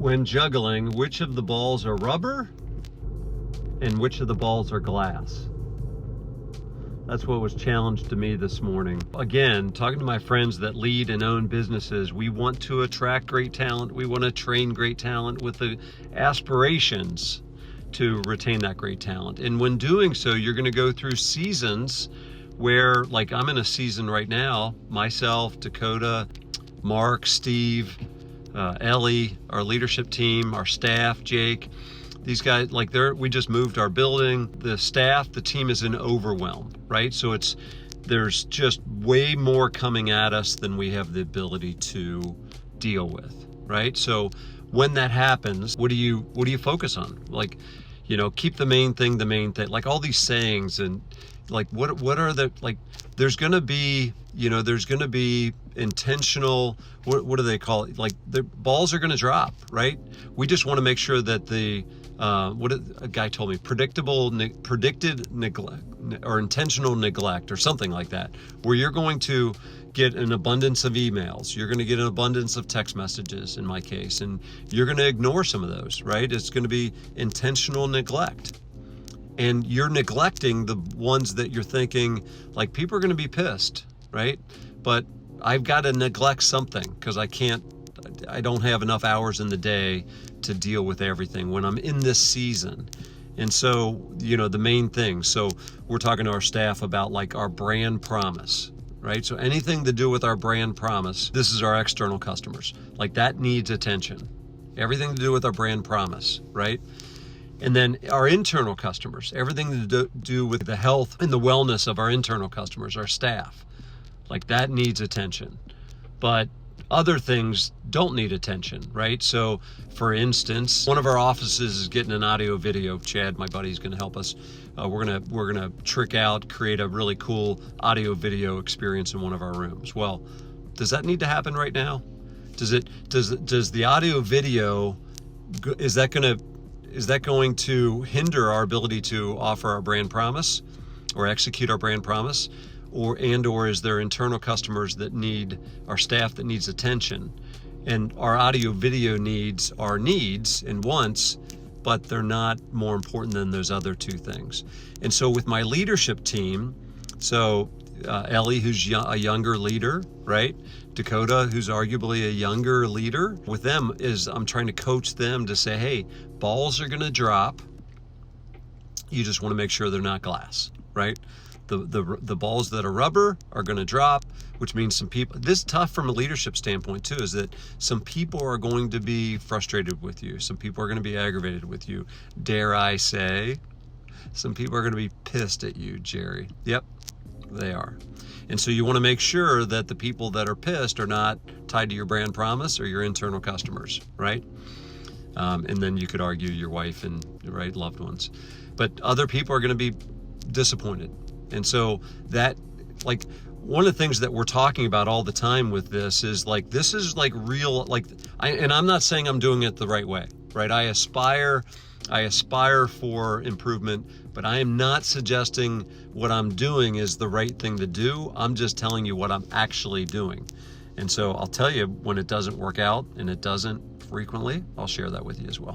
when juggling, which of the balls are rubber and which of the balls are glass? That's what was challenged to me this morning. Again, talking to my friends that lead and own businesses, we want to attract great talent. We want to train great talent with the aspirations to retain that great talent. And when doing so, you're going to go through seasons where, like I'm in a season right now, myself, Dakota, Mark, Steve, Ellie, our leadership team, our staff, Jake, these guys, like we just moved our building, the staff, the team is in overwhelm, right? So there's just way more coming at us than we have the ability to deal with, right? So when that happens, what do you focus on? Like, keep the main thing, like all these sayings, and like, what are the, like, there's going to be intentional, what do they call it? Like the balls are going to drop, right? We just want to make sure that a guy told me, predicted neglect or intentional neglect or something like that, where you're going to get an abundance of emails, you're going to get an abundance of text messages in my case, and you're going to ignore some of those, right? It's going to be intentional neglect. And you're neglecting the ones that you're thinking, like, people are going to be pissed, right? But I've got to neglect something because I don't have enough hours in the day to deal with everything when I'm in this season. And so, the main thing. So we're talking to our staff about like our brand promise, right? So anything to do with our brand promise, this is our external customers. Like that needs attention. Everything to do with our brand promise, right? And then our internal customers, everything to do with the health and the wellness of our internal customers, our staff, like that needs attention. But other things don't need attention, right? So for instance, one of our offices is getting an audio video. Chad, my buddy, is going to help us. We're gonna create a really cool audio video experience in one of our rooms. Well, does that need to happen right now? Does the audio video, is that going to hinder our ability to offer our brand promise or execute our brand promise? Or is there internal customers that need, our staff that needs attention? And our audio video needs are needs and wants, but they're not more important than those other two things. And so with my leadership team, Ellie, who's a younger leader, right? Dakota, who's arguably a younger leader, with them I'm trying to coach them to say, hey, balls are going to drop. You just want to make sure they're not glass, right? The balls that are rubber are going to drop, which means some people, this is tough from a leadership standpoint too, is that some people are going to be frustrated with you. Some people are going to be aggravated with you. Dare I say, some people are going to be pissed at you, Jerry. Yep, they are. And so you want to make sure that the people that are pissed are not tied to your brand promise or your internal customers, right? And then you could argue your wife and loved ones. But other people are going to be disappointed. And so that, like, one of the things that we're talking about all the time with this is like, this is like real, like, and I'm not saying I'm doing it the right way, right? I aspire for improvement, but I am not suggesting what I'm doing is the right thing to do. I'm just telling you what I'm actually doing. And so I'll tell you when it doesn't work out, and it doesn't frequently, I'll share that with you as well.